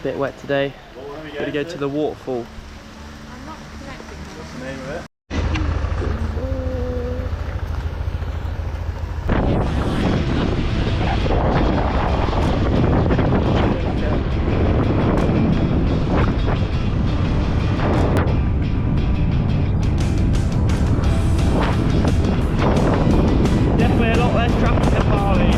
Bit wet today. Gonna go to the waterfall. I'm not connecting. What's the name of it? Definitely a lot less traffic than Bali.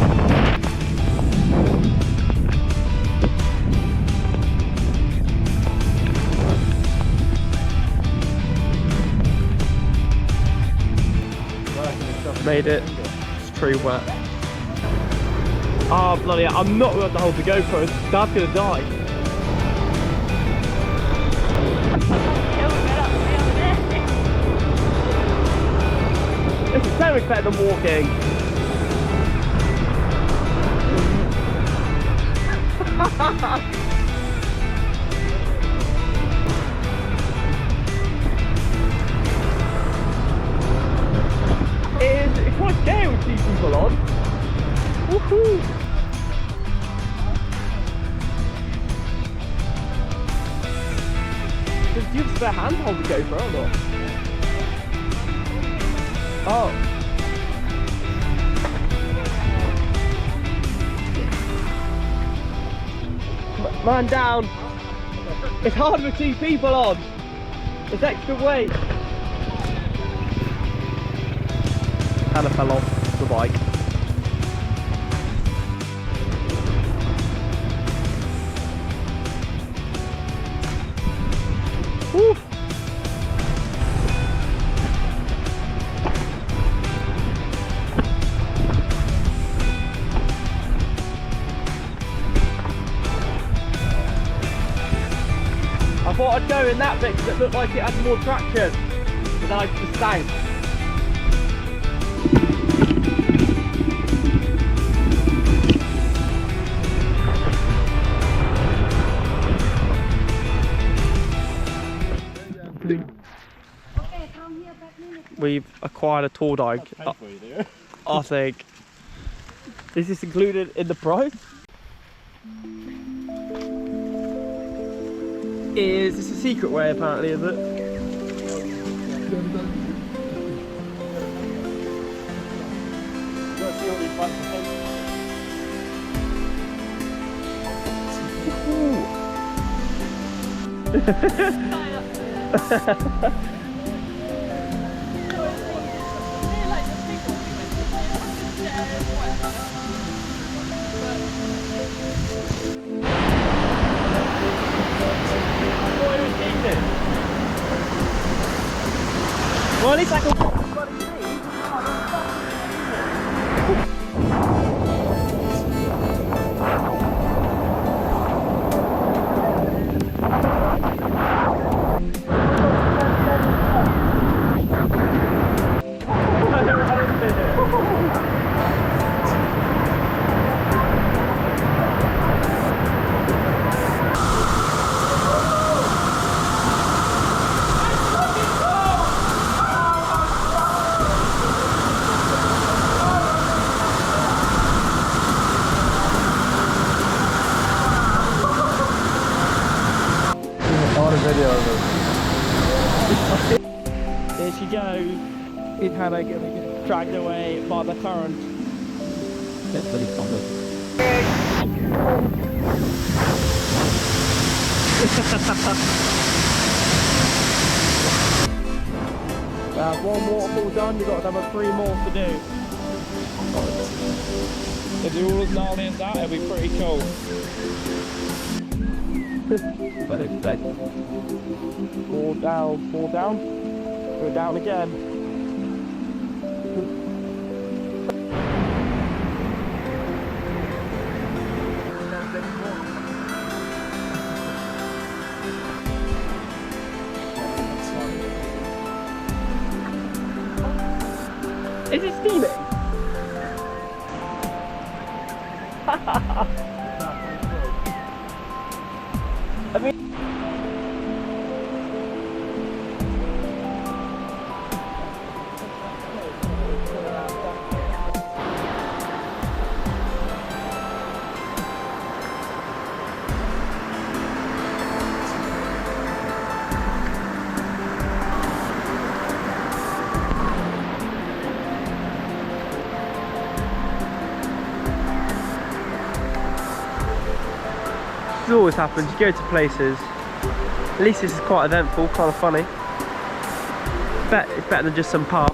Made it. It's pretty wet. Oh bloody hell, I'm not going to hold the GoPro. Dad's gonna die. This is so much better than walking. It's quite scary with these people on. Woohoo! Do you have a spare hand to hold the GoPro or not? Oh. Man down. It's hard with 2 people on. It's extra weight. Hannah fell off the bike. Woo. I thought I'd go in that bit because it looked like it had more traction, but then I just sank. We've acquired a tour dog. I think. Is this included in the price? Is this a secret way apparently, is it? Well, at least I can walk the bloody tree. There she goes. It's Hannah gonna get dragged away by the current. That's very common. One waterfall done, you've got another 3 more to do. If they're all as gnarly as that, it'll be pretty cool. But it's like fall down, go down again. Is it steaming? I mean, This always happens, you go to places, at least this is quite eventful, kind of funny. It's better than just some pub.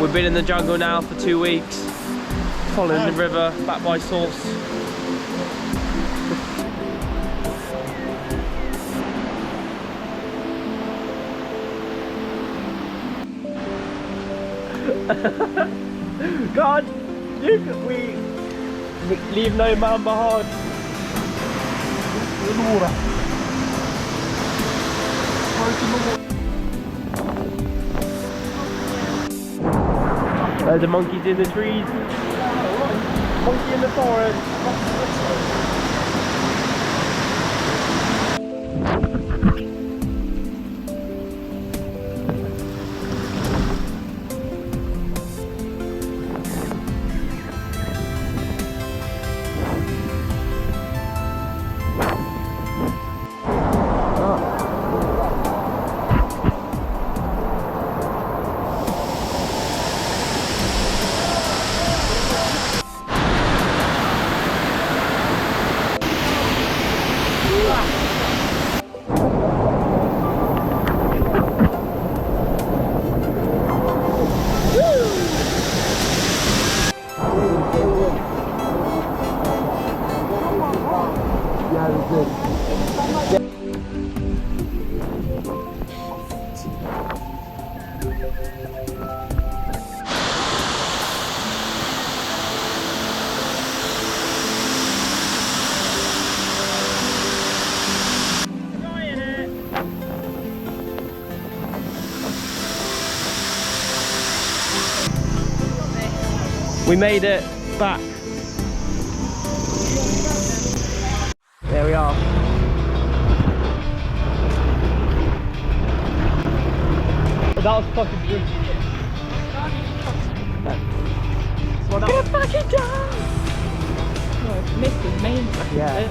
We've been in the jungle now for 2 weeks, following the river back by source. God, we leave no man behind. There's the monkeys in the trees. Monkey in the forest. We made it back. There we are. That was fucking good. Get fucking down! No, it's missed the main fucking Yeah. bit.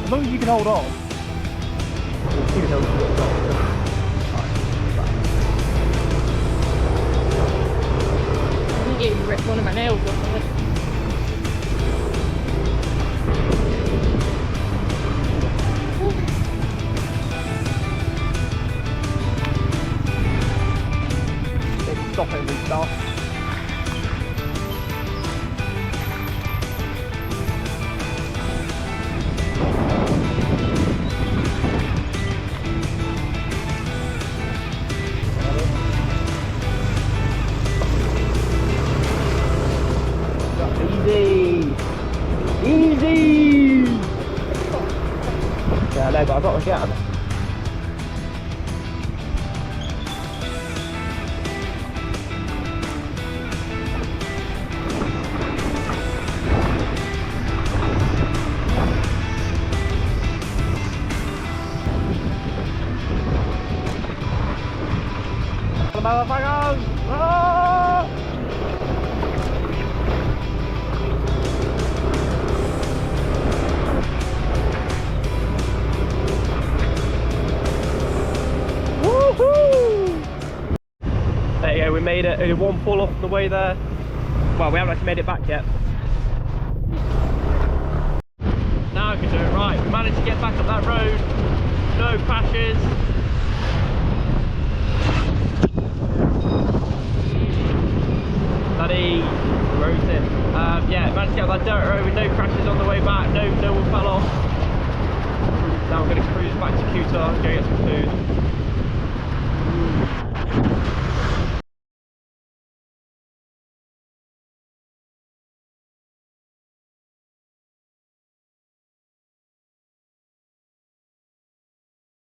As long as you can hold on. I think it ripped one of my nails off of it. Stop it and restart. Easy! Yeah, no, but I've got to get him. Motherfuckers! Ah! Woohoo! There you go, we made it. Only one fall off on the way there. Well, we haven't actually made it back yet. Now we can do it right. We managed to get back up that road. No crashes. Bloody road's in. Yeah, managed to get up that dirt road with no crashes on the way back. No one fell off. Now we're going to cruise back to Kuta and go get some food.